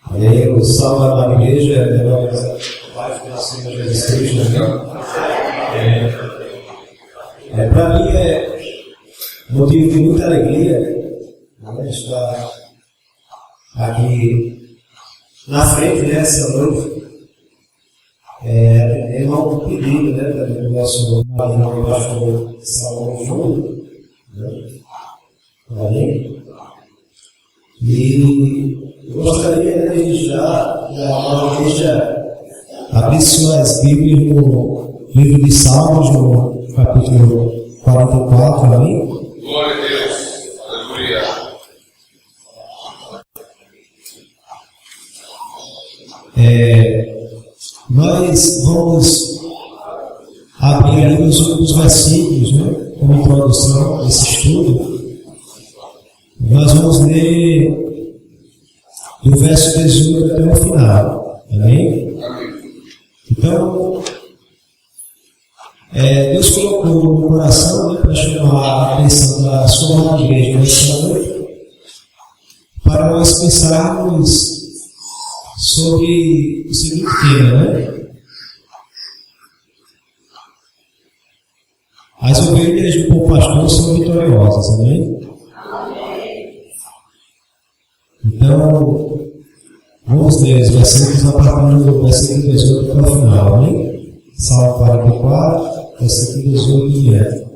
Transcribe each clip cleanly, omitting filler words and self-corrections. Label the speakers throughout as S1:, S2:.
S1: Amém. O salmo da igreja é paz do Senhor Jesus Cristo. Para mim é motivo de muita alegria estar aqui na frente dessa noite. É um pedido do nosso pastor Salomão Júnior. Amém. E eu gostaria de já a igreja abrir suas Bíblias no livro de Salmos, no capítulo 44, amém?
S2: Glória a Deus, aleluia.
S1: Nós vamos abrir ali os versículos, como introdução desse estudo. Nós vamos ler do verso 18 até o final, amém? Então, Deus colocou no coração para chamar a atenção da sua igreja nessa noite, para nós pensarmos sobre o seguinte tema, As ovelhas do bom pastor são vitoriosas, amém? Então, vamos ler os versículos a partir do versículo 18 até o final, amém? Salmo 44, versículo 18 em diante.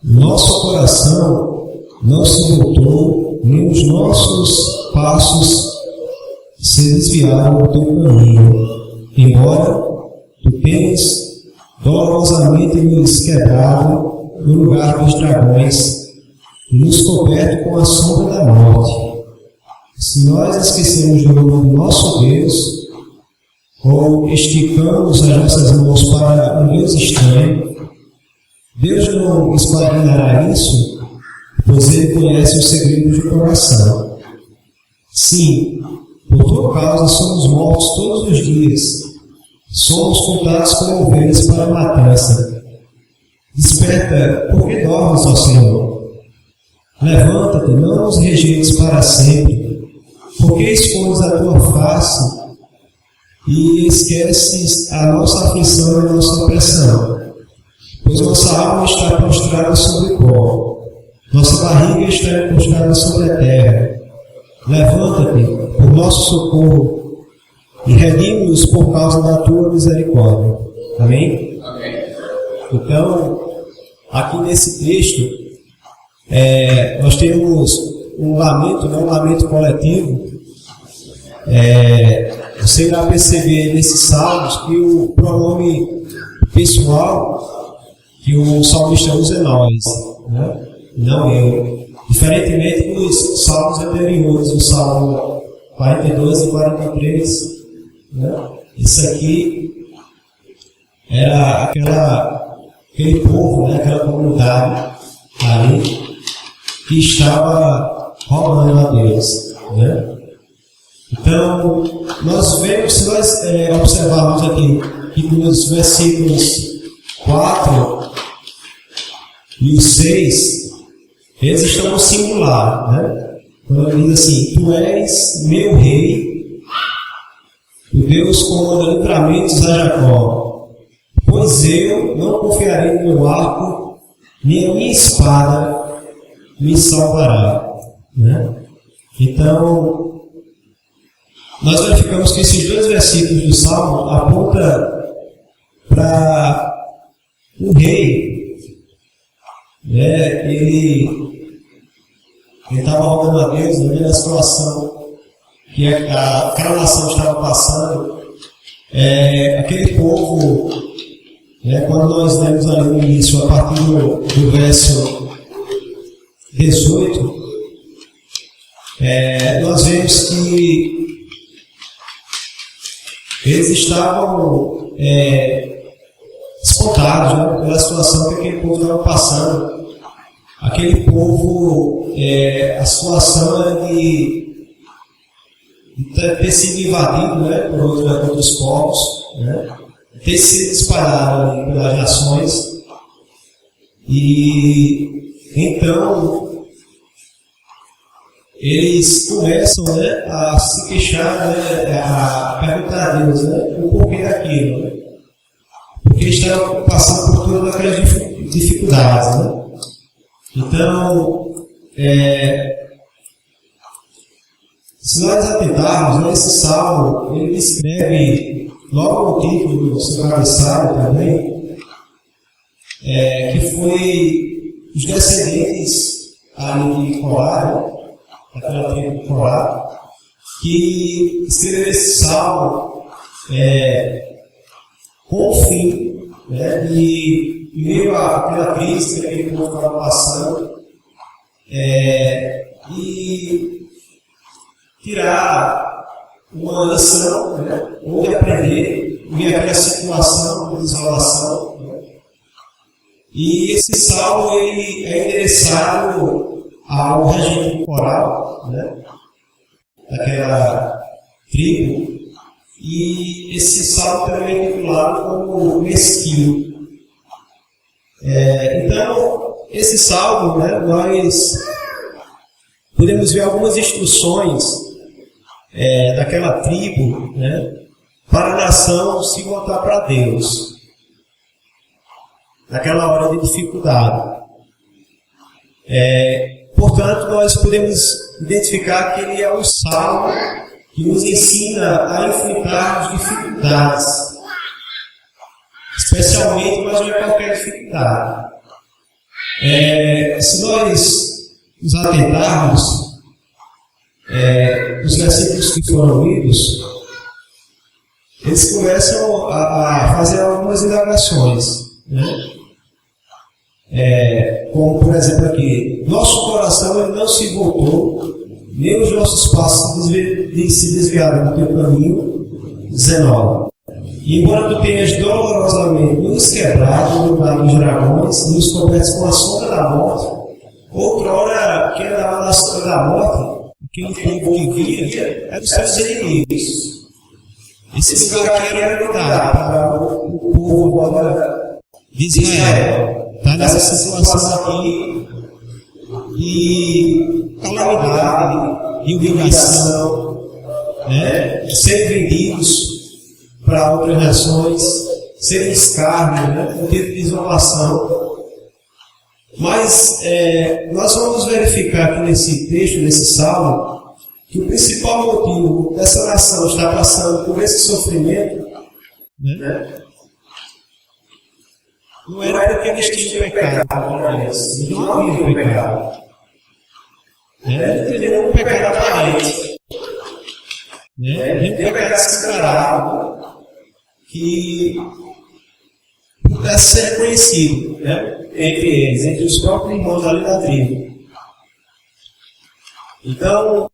S1: Nosso coração não se voltou, nem os nossos passos se desviaram do teu caminho, embora tu tenhas dolorosamente nos quebrado no lugar dos dragões e nos coberto com a sombra da morte. Se nós esquecemos do nome do nosso Deus, ou esticamos as nossas mãos para um Deus estranho, Deus não esquadrinhará isso, pois Ele conhece os segredos do coração. Sim, por tua causa somos mortos todos os dias, somos contados como ovelhas para a matança. Desperta, porque dormes, ó Senhor. Levanta-te, não nos rejeites para sempre, porque escondes a tua face e esqueces a nossa aflição e a nossa opressão. Pois nossa alma está prostrada sobre o pó, nossa barriga está encostada sobre a terra. Levanta-te por nosso socorro e redime-nos por causa da tua misericórdia. Amém?
S2: Amém.
S1: Então, aqui nesse texto, nós temos um lamento coletivo. Você irá perceber nesses salmos que o pronome pessoal que o salmista usa é nós, não eu. Diferentemente dos salmos anteriores, o salmo 42 e 43, isso aqui era aquele povo, aquela comunidade ali que estava roubando a Deus. Então, nós vemos, se nós observarmos aqui, que nos versículos 4 e o 6, eles estão no singular, quando ele diz assim: Tu és meu rei, o Deus comanda livramentos a Jacó, pois eu não confiarei no meu arco, nem a minha espada me salvará. Então, nós verificamos que esses dois versículos do Salmo apontam para o rei. Ele estava rogando a Deus no meio da situação que aquela nação estava passando. Aquele povo, quando nós lemos ali no início, a partir do verso 18, nós vemos que eles estavam espantados pela situação que aquele povo estava passando. Aquele povo, a situação era de ter sido invadido por outros povos, ter sido espalhado pelas nações. E então eles começam, né, a se queixar, né, a perguntar a Deus, né, o porquê daquilo, né? Porque eles estão passando por todas aquelas dificuldades, né? Então, se nós atentarmos, né, esse salmo, ele descreve, logo no título do seu cabeçalho também, que foi os descendentes ali de Corá, daquela tribo de Corá, que escreveu esse salmo com o fim, né, de meio àquela crise que aquele povo estava passando, e tirar uma lição, né, ou de aprender, ver aquela situação de isolação. Né. E esse salmo ele é endereçado ao regime coral, né, daquela tribo, e esse salmo também é titulado como mesquinho. Então, esse salmo, né, nós podemos ver algumas instruções daquela tribo, né, para a nação se voltar para Deus, naquela hora de dificuldade. Portanto, nós podemos identificar que ele é um salmo que nos ensina a enfrentar as dificuldades, especialmente, mas não é qualquer dificuldade. Se nós nos atentarmos, os versículos que foram lidos, eles começam a fazer algumas indagações, né? Como por exemplo aqui, nosso coração ele não se voltou, nem os nossos passos se desviaram do teu caminho. 19. E embora tu tenhas dolorosamente nos quebrado no vale dos dragões, nos cobertos com a sombra da morte, outrora que andava na sombra da morte, aquele povo que via era os seus inimigos. Esse lugar aqui era novidade para o povo agora de Israel. Está nessa situação aqui de calamidade, de humilhação, né? De serem vendidos para outras nações, serem escárnio, né? Um tempo de isolação. Mas nós vamos verificar aqui nesse texto, nesse salmo, que o principal motivo dessa nação estar passando por esse sofrimento, né? Não era porque eles tinham pecado, eles não haviam pecado. Não tinha nenhum pecado aparente. Nenhum pecado escancarado que pudesse ser reconhecido, né, entre eles, entre os próprios irmãos ali da tribo. Então,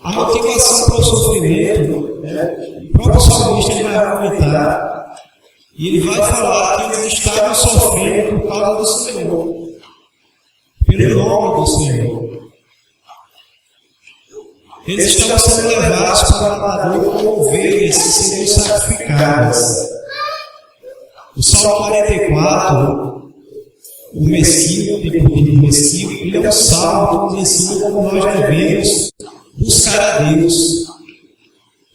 S1: a motivação para o sofrimento, né, o próprio salmista vai argumentar. E ele vai falar que eles estavam sofrendo por causa do Senhor, pelo nome do Senhor. Eles estavam sendo levados para o matador como ovelhas que seriam sacrificadas. O Salmo 44, o mesquinho, ele é um salmo que nos ensina como nós devemos buscar a Deus.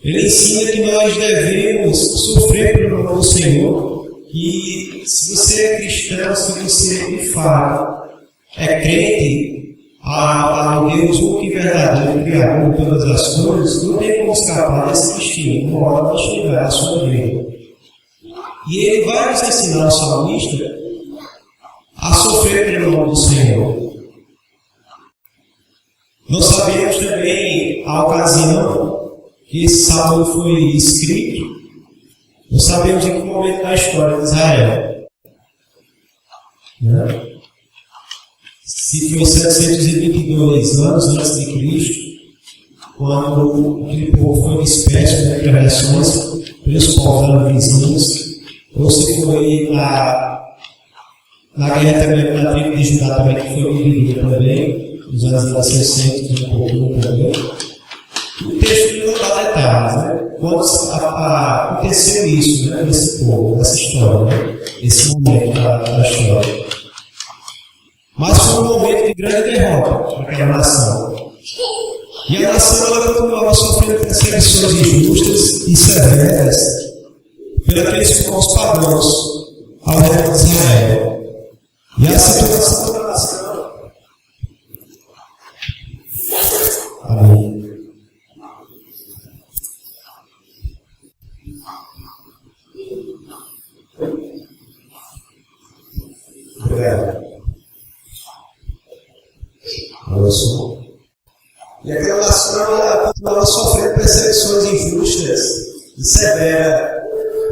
S1: Ele ensina que nós devemos sofrer pelo nome do Senhor, e se você é cristão, se você de fato é crente ao Deus único e verdadeiro, Criador de todas as coisas, não tem como escapar desse destino, uma hora vai chegar a sua vida. E ele vai nos ensinar, o salmista, a sofrer pelo nome do Senhor. Nós sabemos também a ocasião que esse salmo foi escrito, não sabemos em que momento da história de Israel. Né? Se foi 722 anos antes de Cristo, quando aquele povo foi disperso entre nações, pelos povos vizinhos, ou se foi na guerra também, na tribo de Judá também, que foi dividida também, nos anos 1600, um pouco também. O texto não dá detalhes, né? Quando aconteceu isso, né, nesse povo, nessa história, né? Esse momento da história. Mas foi um momento de grande derrota para aquela nação. E a nação ela continuava sofrendo perseguições injustas e severas pelos povos pagãos ao redor de Israel. E a situação da nação. Amém. Obrigado. Olha só. E aquela nação continuava sofrendo perseguições injustas e severas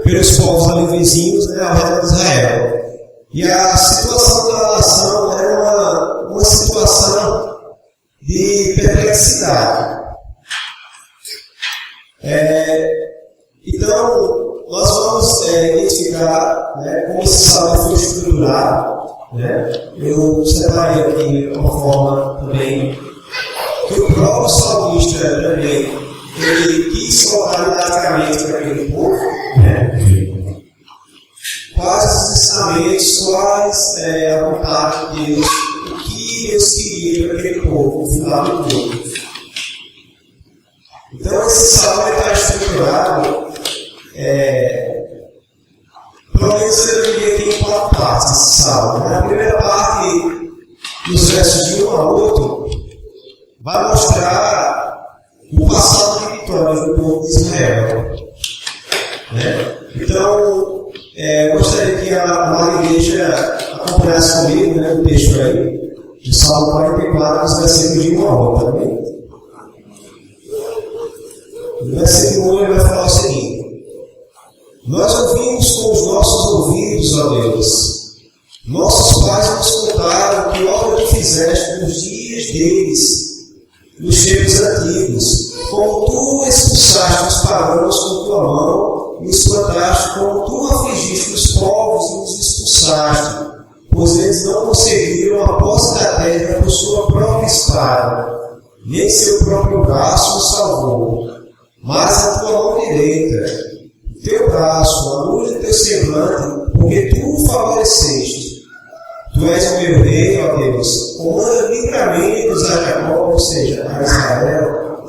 S1: pelos povos ali vizinhos, né, ao redor de Israel. E a situação da nação era uma situação de perplexidade. Então, nós vamos identificar, né, como esse salmo foi estruturado. Né? Eu separei aqui uma forma também que o próprio salmista também ele quis colocar didaticamente para aquele povo, né? Quais os ensinamentos, quais a vontade de Deus, o que Deus queria para aquele povo, no final do povo. Então esse salmo está estruturado, pelo menos eu diria que em 4 partes esse salmo. Na primeira parte, dos versos de 1 a 8, vai mostrar o passado de vitória do povo de Israel. Né? Então, eu gostaria que a amada igreja acompanhasse comigo, né, o texto aí, de Salmo 44, os versículos de 1 a 8, também. No versículo 1 ele vai falar o seguinte: nós ouvimos com os nossos ouvidos, ó Deus. Nossos pais nos contaram que obra tu fizeste nos dias deles, nos tempos antigos, como tu expulsaste os pagãos com tua mão, e os plantaste, como tu afligiste os povos e os expulsaste, pois eles não conseguiram a posse da terra por sua própria espada, nem seu próprio braço os salvou, mas a tua mão direita, teu braço, a luz do teu semblante, porque tu o favoreceste. Tu és o meu rei, ó Deus, comanda livramentos a Jacó, ou seja, a Israel.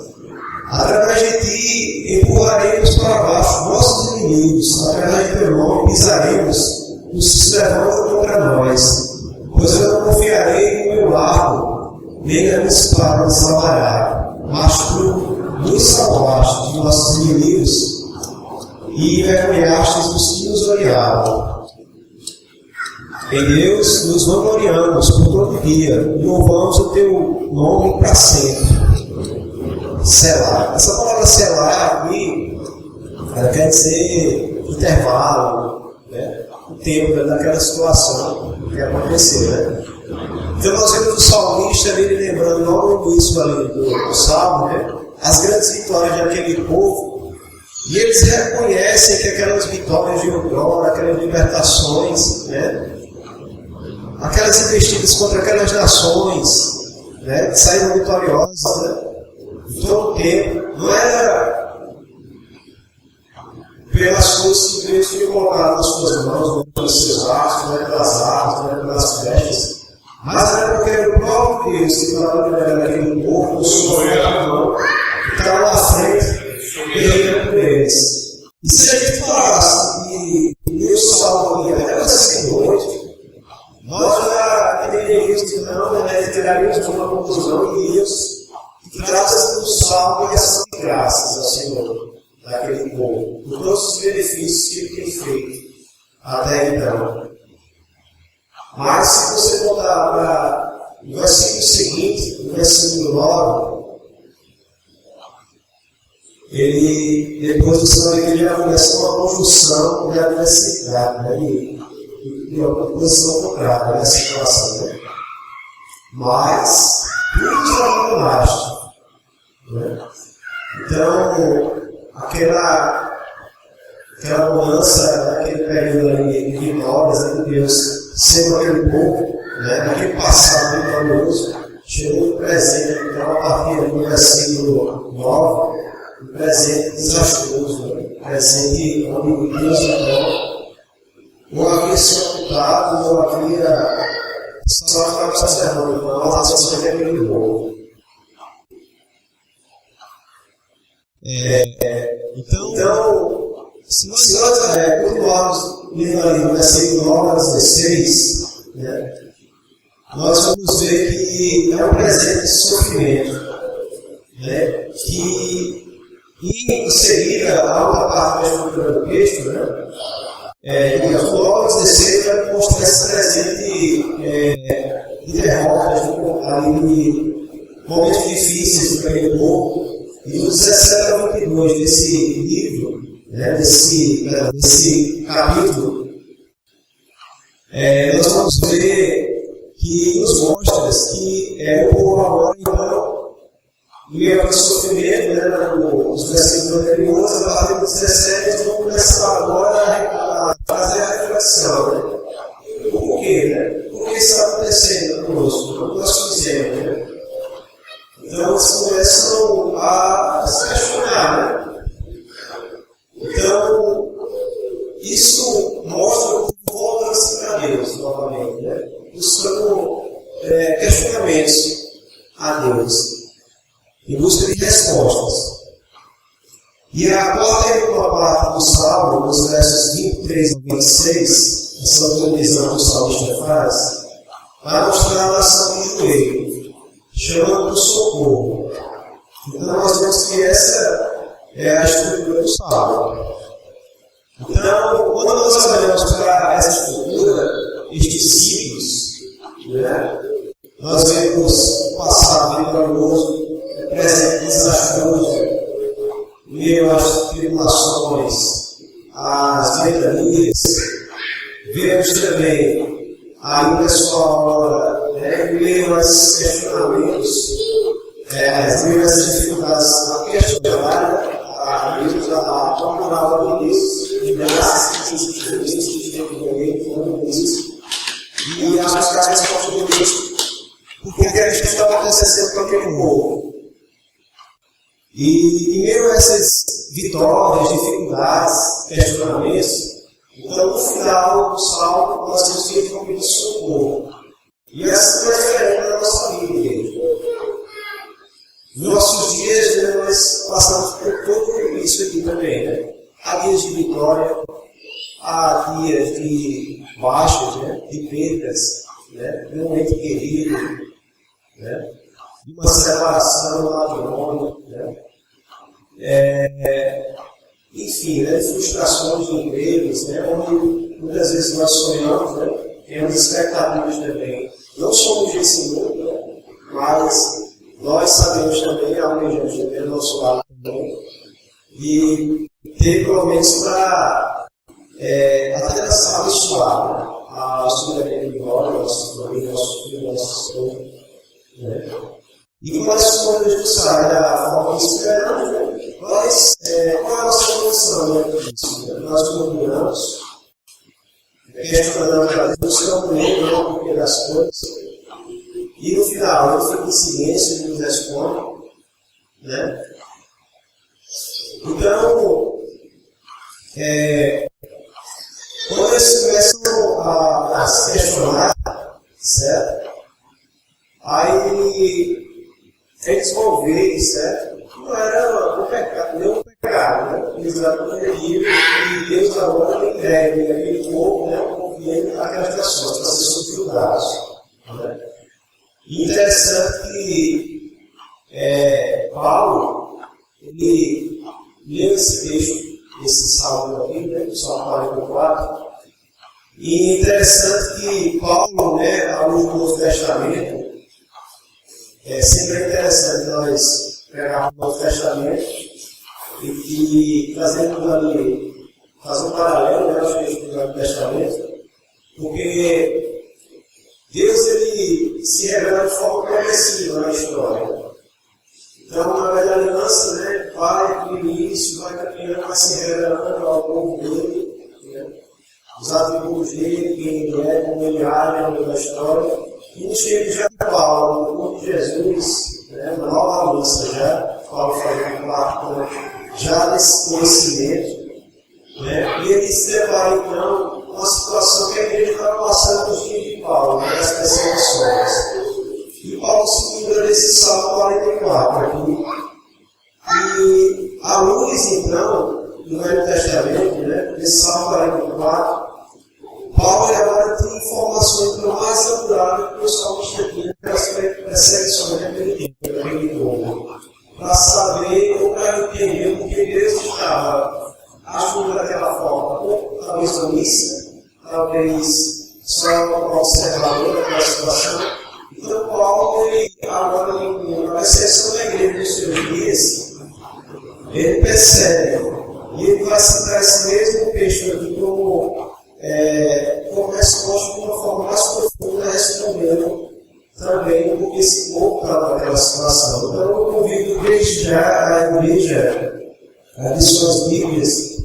S1: Através de ti empurraremos para baixo nossos inimigos, através de teu nome pisaremos os que se levantam contra nós. Pois eu não confiarei no meu arco, nem na minha espada me salvará, mas tu nos salvaste de nossos inimigos e envergonhastes os que nos odiavam. Em Deus nos vangloriamos por todo dia e louvamos o teu nome para sempre. Selar. Essa palavra selar aqui, ela quer dizer intervalo, né? O tempo daquela situação que aconteceu, né? Então nós vemos o salmista ali lembrando logo no início ali do salmo, né? As grandes vitórias daquele povo. E eles reconhecem que aquelas vitórias de outrora, aquelas libertações, né? Aquelas investidas contra aquelas nações, né? Que saíram vitoriosas, né? Em todo o tempo, não era pelas coisas que Deus tinha colocado nas suas mãos, não era pelos seus atos, não era pelas armas, não era pelas flechas, mas era porque era o próprio Deus que estava liderando aquele povo, com sua mão, que estava na frente, guerreando por eles. E se a gente falasse que Deus salva até você noite, nós já entenderíamos que não, né? Tiraríamos uma conclusão e iríamos graças ao salmo e ação de graças ao Senhor, daquele povo, por todos os benefícios que ele tem feito até então. Mas se você voltar para o versículo seguinte, o versículo 9, ele, depois do Senhor, ele já começa uma conjunção de adversidade, né? E uma posição contrária nessa situação, né? Mas tudo nos abandonaste. Né? Então, aquela mudança naquele período ali de vitórias de Deus, sendo aquele povo, né? Naquele passado vitorioso, chegou o presente, então, a partir do versículo 9, um presente desastroso, né? Um presente onde Deus não havia se ocultado, não havia só estava observando, não havia se aquele povo. Então, se nós continuarmos lendo ali no versículo 9 a 16, né, nós vamos ver que é um presente de sofrimento, né, que em seguida, a outra parte da estrutura do texto, né, do 9 a 16 vai mostrar esse presente de derrotas, ali de momentos difíceis do aquele povo. E do 17 a 22 desse livro, né, desse capítulo, nós vamos ver que nos mostra que o povo agora, então, meio ao sofrimento, né, nos versículos anteriores, a partir do 17, eles vão começar agora a fazer a reflexão. Né? Por quê? Né? Por que isso está acontecendo conosco? Como nós fizemos, né? Então, eles começam a se questionar. Né? Então, isso mostra o povo voltando-se para Deus novamente, né? Buscando questionamentos a Deus, em busca de respostas. E a quarta e última parte do Salmo, nos versos 23 a 26, essa divisão que o salmista faz, vai mostrar a nação de joelho, chamando para o socorro. Então nós vemos que essa é a estrutura do Salmo. Então, quando nós olhamos para essa estrutura, estes ciclos, né, nós vemos o passado vitorioso, o presente desastroso, meio às tribulações, às ventanias. Vemos também ainda sua hora, meio aos questionamentos, meio às dificuldades a questionar a Deus, a palavra de Deus, e a buscar a resposta de Deus. Porque a questão estava acontecendo com aquele povo. E em meio a essas vitórias, dificuldades, questionamentos, então no final do salmo nós temos que pedir socorro. E essa é diferente da nossa vida, igreja. Nos nossos dias, né, nós passamos por tudo isso aqui também. Né? Há dias de vitória, há dias de baixas, né, de perdas, né, de um ente querido, né, de uma separação matrimônica, né? Enfim, né, frustrações de empregos, né, onde muitas vezes nós sonhamos, né, temos expectativas também. Não somos desse mundo, né, mas nós sabemos também, almejamos também do nosso lado também, e ter pelo menos para até abençoar, né, a soberania de glória, nosso família, nosso filho, nosso esposa, né? E como nós somos buscar da forma que esperamos, né? Qual é a nossa função, né? Nós murmuramos, questionamos a Deus, buscamos nele o porquê das coisas, e no final ele fica em silêncio e nos responde, né? Então, quando eles começam a se questionar, certo? Aí eles vão ver, certo? Não era um pecado, nem um pecado, né? Eles eram protegidos e Deus agora tem entregue aquele povo, né? Confiando aquelas pessoas para ser subjugados. Né? E interessante que Paulo, ele leu esse texto, esse salmo aqui, né? O Salmo 44. E interessante que Paulo, né, ao longo do Novo Testamento, sempre é interessante nós pegarmos o Novo Testamento e trazermos ali, fazer um paralelo, né, aos textos do Novo Testamento, porque Deus ele se revela de forma progressiva na história. Então, na velha aliança, né, vai do início, vai caminhando, vai se revelando ao povo dele, né, os atributos dele, quem ele é, como ele age ao longo da história. E nos tempos de Paulo, no corpo de Jesus, né, na nova aliança já, Paulo falou com Marco, já nesse conhecimento, né, e ele se depara então com uma situação que a igreja estava passando nos dias de Paulo, né, das perseguições. E Paulo se lembra desse Salmo 44 aqui, e a
S3: diz então, no Velho Testamento, né, nesse Salmo 44, Paulo agora tem informações mais apuradas que os salmistas tinham das perseguições daquele tempo, daquele povo, para saber ou para entender o que Deus estava agindo daquela forma, ou talvez omissa, talvez só um observador daquela situação. Então, Paulo, ele, agora, na percepção da igreja dos seus dias, ele percebe, e ele vai citar esse mesmo texto aqui como resposta de uma forma mais profunda, respondendo também o que esse povo estava naquela situação. Então, eu convido desde já a igreja a abrir suas Bíblias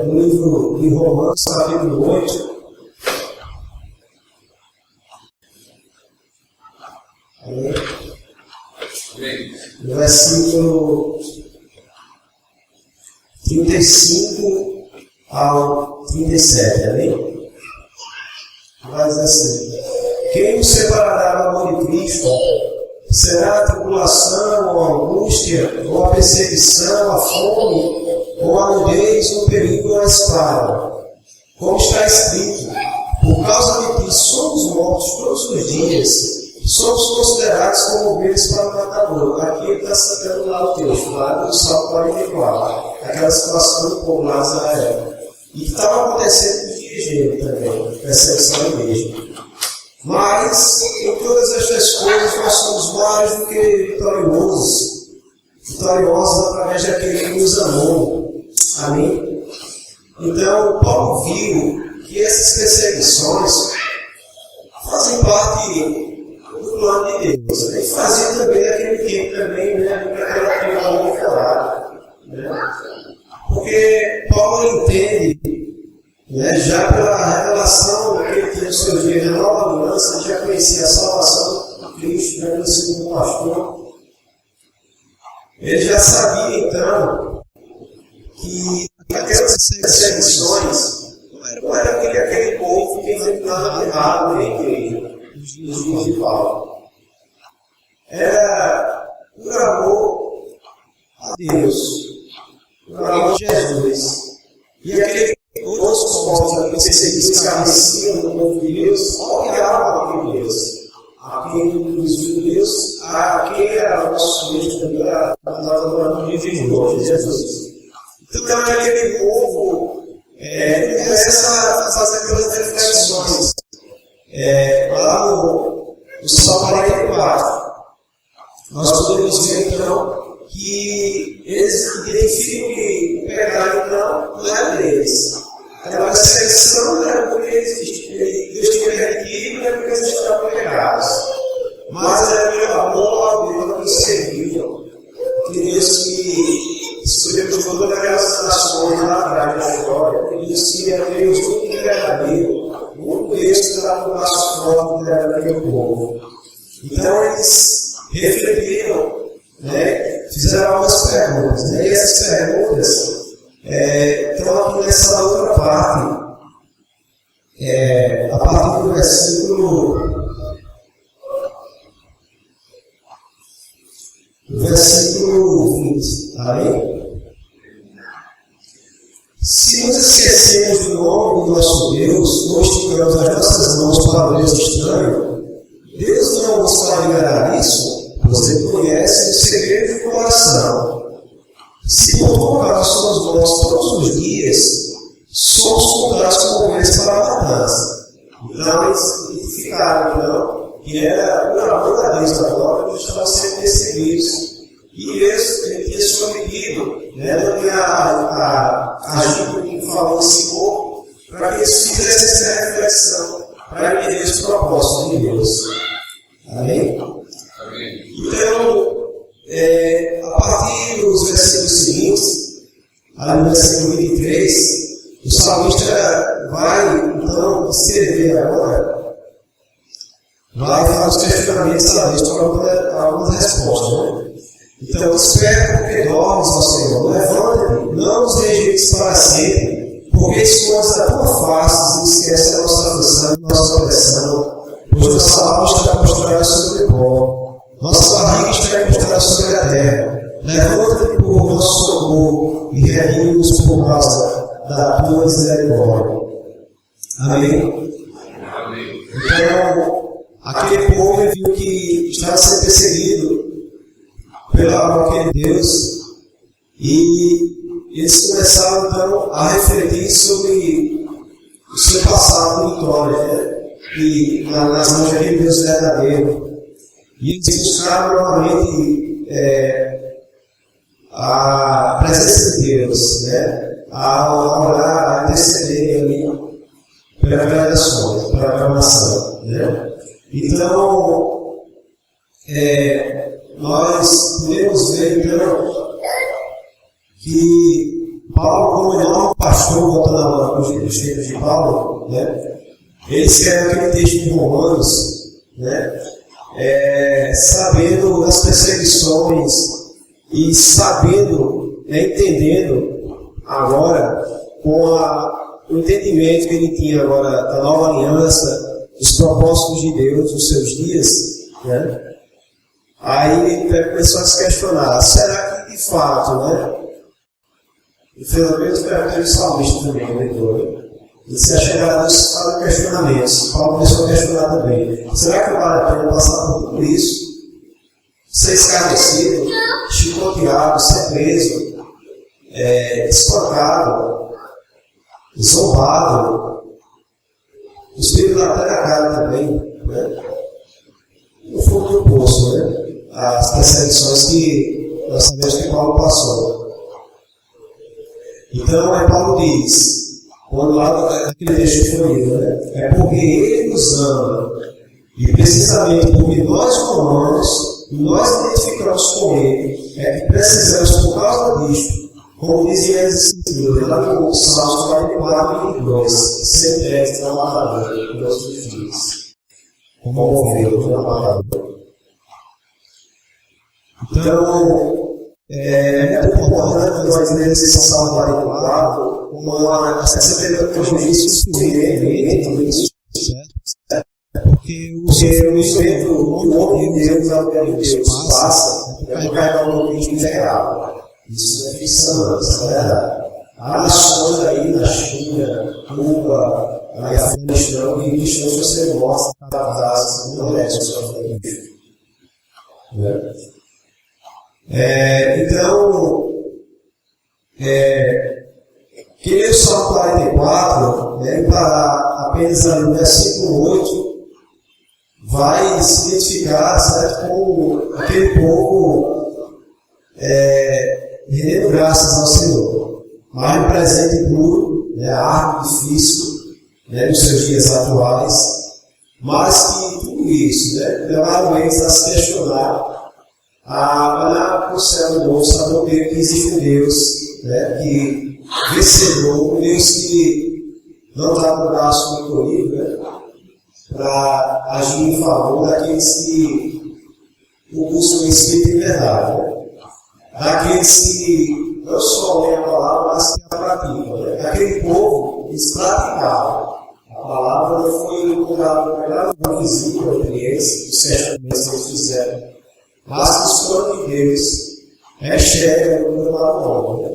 S3: no livro de Romanos, capítulo 8. No versículo 35 ao 37, amém? Vai dizer assim: quem nos separará do amor de Cristo? Será a tribulação, ou a angústia, ou a perseguição, a fome, ou a nudez, ou o perigo, ou a espada? Como está escrito: por causa de ti somos mortos todos os dias, somos considerados como ovelhas para o matador. Aqui ele está citando lá o texto, lá do Salmo 44, aquela situação do povo lá de Israel. E que estava acontecendo com os dias dele também, perseguição à igreja. Mas, em todas estas coisas, nós somos mais do que vitoriosos através daquele que nos amou. Amém? Então, Paulo viu que essas perseguições fazem parte do plano de Deus. E fazia também naquele tempo também, né? Naquela tribo falar, né? Porque Paulo entende, né, já pela revelação que ele tinha nos seus dias de nova aliança, ele já conhecia a salvação de Cristo, né, no segundo pastor. Ele já sabia então que aquelas perseguições não era aquele povo que fez nada de errado na igreja, nos dias de Paulo. Era por amor a Deus, por amor a Jesus. E aquele outros povos perseguidos, escarneciam no povo de Deus, odiavam aquele Deus. Aquele dos judeus, aquele era o nosso Deus também, nós adoramos de Jesus. Então, aquele povo começa a fazer aquelas reflexões. Lá no Salmo 44, nós podemos ver então que eles identificam que o pecado não é deles. Aquela perseguição não era porque Deus tinha permitido, não era porque eles estavam pecados. Mas era pelo amor a Deus que eles serviam. Que Deus que escolheu todas aquelas nações lá atrás da história, Deus que era Deus muito verdadeiro, muito Deus que estava no passo forte daquele povo. Então eles refletiram, né, fizeram algumas perguntas, né, e essas perguntas estão aqui nessa outra parte, a partir do versículo 20, amém? Se nos esquecemos do nome do nosso Deus, ou esticamos as nossas mãos para o Deus estranho, Deus não nos falará isso? Você conhece o segredo do coração. Se por tocar nós somos mortos todos os dias, somos contados como ovelhas para a matança. Então eles identificaram então, que era o amor a Deus agora, que estavam sendo perseguidos. E Deus tinha se prometido, né, não ia agir como falou esse povo, para que eles fizessem essa reflexão, para entender os propósitos de Deus. Amém? Então, a partir dos versículos seguintes, ali no versículo 23, o salmista vai, então, escrever agora, vai falar os questionamentos da Deus para algumas respostas, né? Então, espera porque dormes, ó Senhor, levanta-te, não nos rejeites para sempre, porque escondes a tua face e esquece a nossa aflição e nossa opressão, pois nossa alma está prostrada sobre o pó, nossa barriga está prostrada sobre a terra. Levanta-te por nosso amor e redime-nos por causa da tua misericórdia. Amém? Então, aquele povo viu que estava sendo perseguido pelo amor de Deus e eles começaram então a refletir sobre o seu passado de vitória, né? E nas mãos de Deus verdadeiro. E eles buscaram novamente a presença de Deus, né? A orar, a interceder ali pela geração, pela aclamação, né? Então, nós podemos ver então que Paulo, como enorme pastor, voltando aos textos de Paulo, né? Ele escreve aquele texto de Romanos, né? Sabendo das perseguições e sabendo, entendendo agora, com o entendimento que ele tinha agora da nova aliança, dos propósitos de Deus nos seus dias, né? Aí ele começou a se questionar: será que de fato, né? E pelo menos perguntei o salmista também, o leitor. E se a chegada dos questionamentos, Paulo começou a questionar também: será que vale a pena passar por tudo isso? Ser escarnecido, chicoteado, ser preso, espancado, zombado, cuspido até na cara também, né? No fundo do poço, né? As perseguições que nós sabemos que Paulo passou. Então, Paulo diz, quando lá naquele texto foi lido, né? É porque ele nos ama, e precisamente porque nós o amamos, e nós identificamos com ele, é que precisamos, por causa disto, como dizia as Escrituras, lá no Salmos 44 e 22, ser entregues na matadora dos nossos filhos, como ovelhas na matadora. Então, é muito importante nós lermos esse Salmo 44 com essa pedagogia suficiente, porque o sofrimento do homem de Deus, ao Deus passa, é por carregar um homem integral. Isso é ficção, isso é verdade. Há nações aí na China, Cuba, Afeganistão, e cristãos você mostra adaptados no resto da sua vida. Então, queria o Salmo 44, né, para apenas ali no versículo 8, vai se identificar, certo, com aquele povo rendendo graças ao Senhor, mas no presente duro, né, árduo, difícil, né, nos seus dias atuais, mas que tudo isso, né, levaram eles a se questionar, a olhar para o céu novo, saber que existe um Deus, né, que vencedor, um Deus que não está no braço do inimigo, né, para agir em favor daqueles que o buscam em espírito e verdade, né, daqueles que não só leem a palavra, mas que a praticam, né, daquele povo que eles praticavam. A palavra não foi encontrada no visível entre eles, os sentimentos que eles fizeram. Mas os planos de Deus enxergam o mal, né?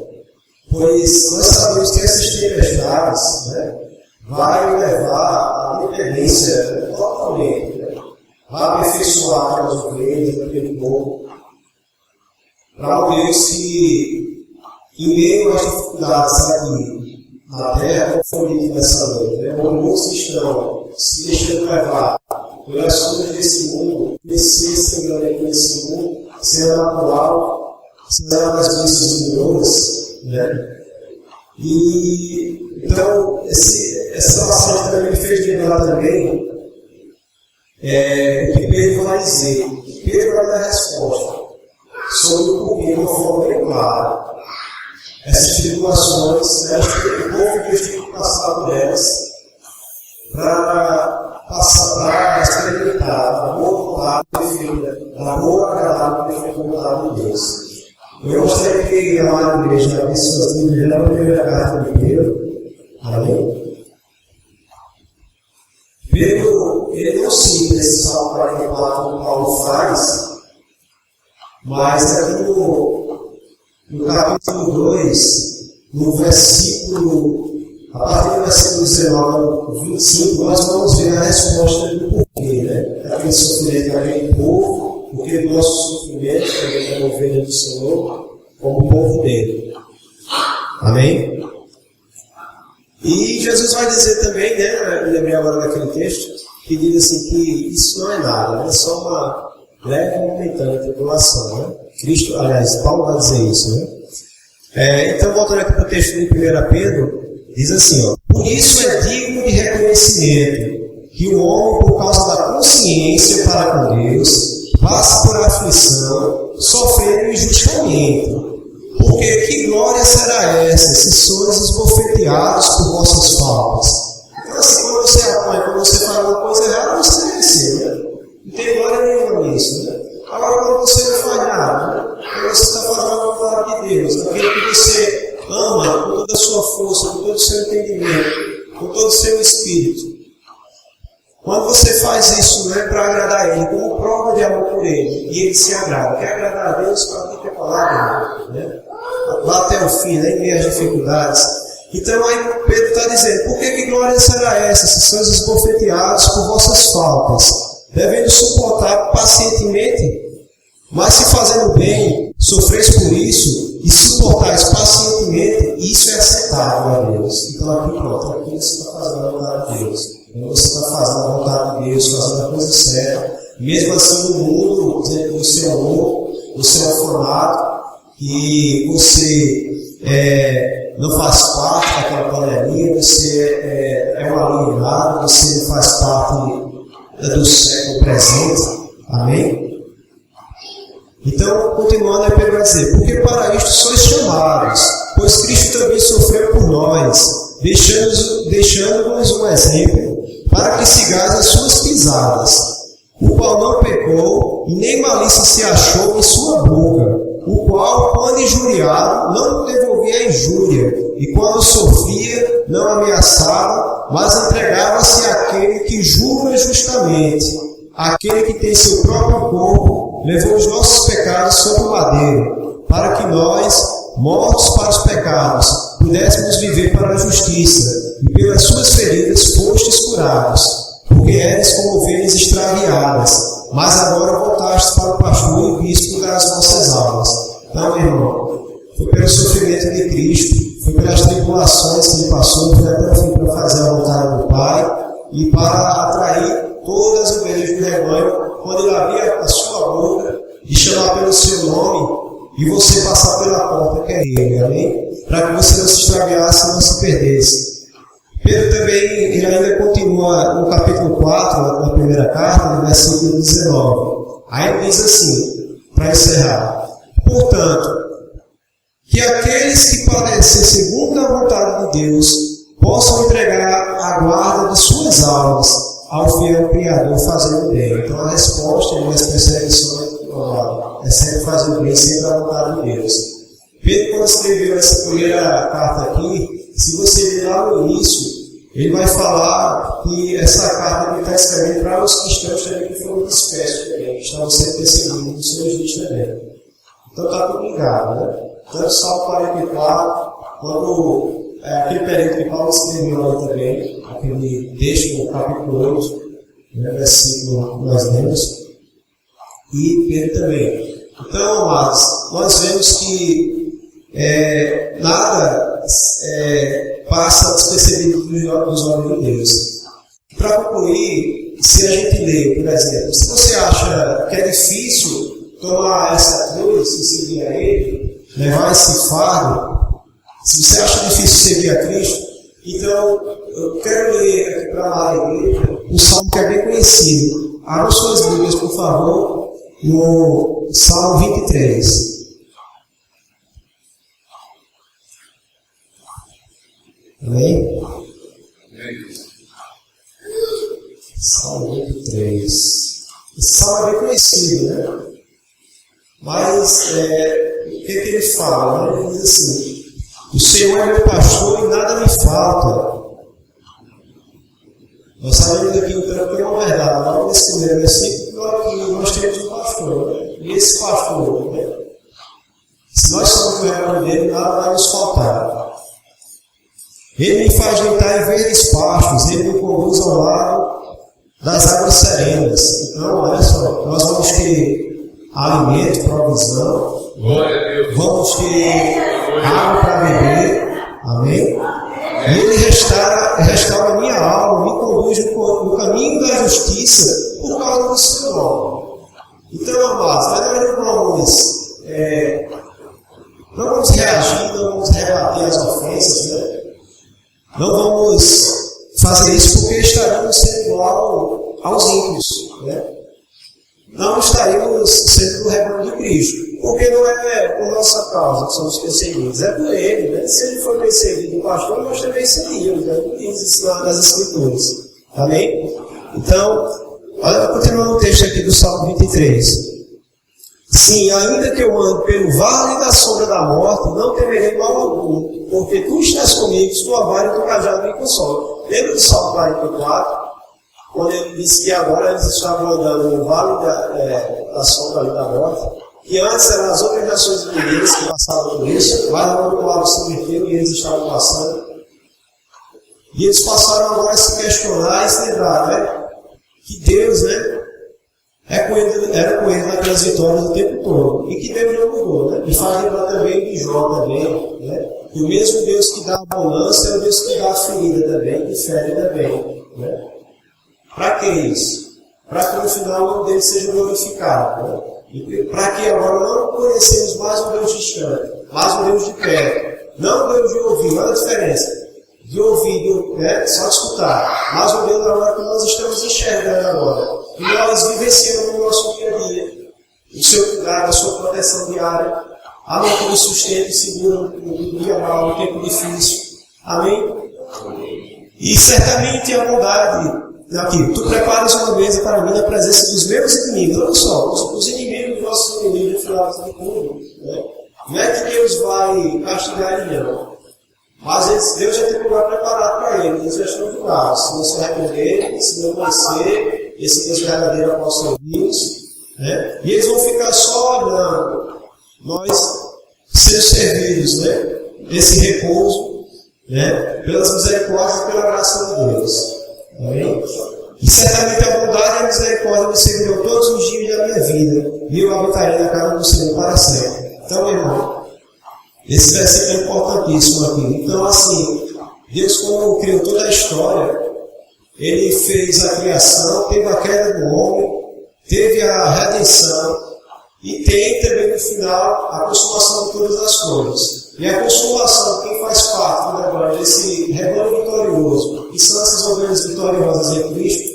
S3: Pois nós sabemos que essas tempestades, né, vai levar à dependência totalmente, né? Vai aperfeiçoar aquelas ovelhas, aquele povo, para um Deus que, em meio às dificuldades aqui na terra, como foi dito nessa noite, né? Quando muitos estão se deixando levar pelas coisas desse mundo, crescer sangrando nesse mundo, sendo natural, sendo das bênçãos mundanas, né? E então, essa passagem também me fez lembrar também o que Pedro vai dizer. Pedro vai dar a resposta sobre o porquê, de uma forma bem clara. Essas tribulações, né, o povo que tem que passar por elas, para passar para experimentar a boa vontade perfeita, a boa agradável e perfeita vontade de Deus. Eu gostaria que a amada igreja abrisse suas Bíblias na primeira carta de Pedro. Amém? Pedro, ele não cita nesse Salmo 44 como Paulo faz, mas aqui no no capítulo 2, a partir do versículo 19 ao 25, nós vamos ver a resposta do porquê, né? Aquele sofrimento daquele povo, porque do nosso sofrimento, também é a ovelha do Senhor, como povo dele. Amém? E Jesus vai dizer também, né? Eu lembrei agora daquele texto, que diz assim que isso não é nada, né? É só uma leve e momentânea tribulação, né? Cristo, aliás, Paulo vai dizer isso, né? Então, voltando aqui para o texto de 1 Pedro, diz assim, ó: por isso é digno de reconhecimento que o homem, por causa da consciência para com Deus, passa por aflição, sofrendo injustamente. Porque que glória será essa, se sois esbofeteados por vossas faltas? Então, assim, quando você apanha, quando você faz uma coisa errada, você venceu, né? Não tem glória nenhuma nisso, né? Agora, quando você não faz nada, né? Quando você está fazendo a vontade de Deus, aquilo que você ama com toda a sua força, com todo o seu entendimento, com todo o seu espírito. Quando você faz isso, não é para agradar a Ele, como prova de amor por Ele, e Ele se agrada. Quer agradar a Deus, pratica a palavra, né? Lá até o fim, né? Em meio às dificuldades. Então aí Pedro está dizendo: por que glória será essa, se sois esbofeteados por vossas faltas, devendo suportar pacientemente? Mas se fazendo bem, sofreis por isso, e suportais pacientemente, isso é aceitável a Deus. Então aqui pronto, aqui você está fazendo a vontade de Deus. Quando você está fazendo a vontade de Deus, fazendo a coisa certa, mesmo assim no mundo, dizendo que você é louco, você é orfanato, que você não faz parte daquela panelinha, você é um alienado, você não faz parte do século presente. Amém? Então, continuando, Pedro vai dizer: porque para isto sois chamados, pois Cristo também sofreu por nós, deixando-nos um exemplo, para que sigais as suas pisadas, o qual não pecou, e nem malícia se achou em sua boca, o qual, quando injuriado, não devolvia a injúria, e quando sofria, não ameaçava, mas entregava-se àquele que julga justamente, aquele que tem seu próprio corpo, levou os nossos pecados sobre o madeiro, para que nós, mortos para os pecados, pudéssemos viver para a justiça, e pelas suas feridas fostes curados, porque eres como ovelhas extraviadas, mas agora voltastes para o pastor e bispo das vossas almas. Então, meu irmão, foi pelo sofrimento de Cristo, foi pelas tribulações que ele passou, foi até o fim para fazer a vontade do Pai, e para atrair todas as ovelhas do rebanho, quando ele abria a sua boca e chamar pelo seu nome, e você passar pela porta que é ele, amém? Para que você não se extraviasse e não se perdesse. Pedro também, ele ainda continua no capítulo 4, na primeira carta, no versículo 19. Aí ele diz assim, para encerrar: portanto, que aqueles que padecem segundo a vontade de Deus possam entregar a guarda de suas almas ao fiel Criador fazendo bem. Então a resposta nas perseguições é sempre fazer bem, sempre a vontade de Deus. Pedro, quando escreveu essa primeira carta aqui, se você ler lá no início, ele vai falar que essa carta ele está escrevendo para os cristãos também que foram dispersos também, que estavam sendo perseguidos nos seus dias também. Então está tudo ligado, né? Tanto Salmo 44, quando aquele período que Paulo escreveu lá também, aquele texto do capítulo 8, né, versículo que nós lemos, e Pedro também. Então, amados, nós vemos que nada passa despercebido dos olhos de Deus. Para concluir, se a gente lê, por exemplo, se você acha que é difícil tomar essa cruz e seguir a Ele, levar esse fardo, se você acha difícil seguir a Cristo, então eu quero ler aqui para a igreja um salmo que é bem conhecido. Abra suas Bíblias, por favor, no Salmo 23. Amém? Salmo 23. Esse salmo é bem conhecido, né? Mas o que ele fala? Ele diz assim: o Senhor é meu pastor e nada me falta. Nós sabemos aqui então que é uma verdade. Logo nesse primeiro versículo, nós temos um pastor, né? E esse pastor, né? Se nós somos do rebanho dele, nada vai nos faltar. Ele me faz deitar em verdes pastos, ele me conduz ao lado das águas serenas. Então, olha só, nós vamos ter alimento, provisão, vamos ter água para beber, amém? E ele restaura a minha alma, me conduz no caminho da justiça por causa do seu nome. Então, amados, não vamos reagir, não vamos rebater as ofensas, né? Não vamos fazer isso porque estaremos sendo igual aos ímpios, né? Não estaremos sendo do rebanho de Cristo, porque não é por nossa causa que somos perseguidos, é por ele, né? Se ele for perseguido, o pastor, nós também seríamos, né? Diz isso nas Escrituras, amém? Então, olha, continuando o texto aqui do Salmo 23. Sim, ainda que eu ande pelo vale da sombra da morte, não temerei mal algum, porque tu estás comigo, tua vara e teu cajado me consolam. Lembra do Salmo 44? Quando ele disse que agora eles estavam andando no vale da sombra da morte, que antes eram as outras nações inimícias que passavam por isso, mas agora o lado se meteu e eles estavam passando. E eles passaram agora a se questionar e se lembrar, né? Que Deus, né? Era com ele naquelas vitórias o tempo todo. E que Deus não mudou, né? E faz lembrar também de Jó também, né? E o mesmo Deus que dá a bonança é o Deus que dá a ferida também, que fere também, né? Para que isso? Para que no final o nome dele seja glorificado, né? E para que agora não conhecemos mais um Deus distante, mais um Deus de perto, não um Deus de ouvir, olha a diferença. De ouvir, né? Só de escutar, mas um Deus agora que nós estamos enxergando agora. E nós vivenciamos no nosso dia a dia o seu cuidado, a sua proteção diária, a mão que nos sustenta e segura no dia mal, no tempo difícil. Amém? E certamente a bondade, aqui, tu preparas uma mesa para mim na presença dos meus inimigos. Olha só, os inimigos, os nossos inimigos, no final do mundo, né? Não é que Deus vai castigar ele, não. Mas Deus já tem um lugar preparado para ele, eles já estão julgados. Se não se arrepender, se não conhecer esse Deus verdadeiro após seus Deus, né? E eles vão ficar só olhando nós ser servidos, né? Esse repouso, né? Pelas misericórdias e pela graça de Deus. Amém? E certamente a bondade e a misericórdia me seguirão todos os dias da minha vida, e eu habitarei na casa do Senhor para sempre. Então, irmão, esse versículo é importantíssimo aqui. Então, assim, Deus, quando criou toda a história, Ele fez a criação, teve a queda do homem, teve a redenção, e tem também no final a consumação de todas as coisas. E a consumação, quem faz parte do rebanho, desse rebanho vitorioso, que são essas ovelhas vitoriosas em Cristo,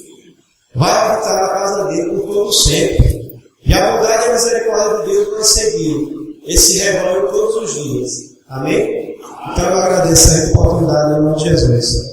S3: vai habitar na casa dele por todo sempre. E a bondade e a misericórdia de Deus vai seguir esse rebanho todos os dias. Amém? Então eu agradeço a oportunidade em nome de Jesus.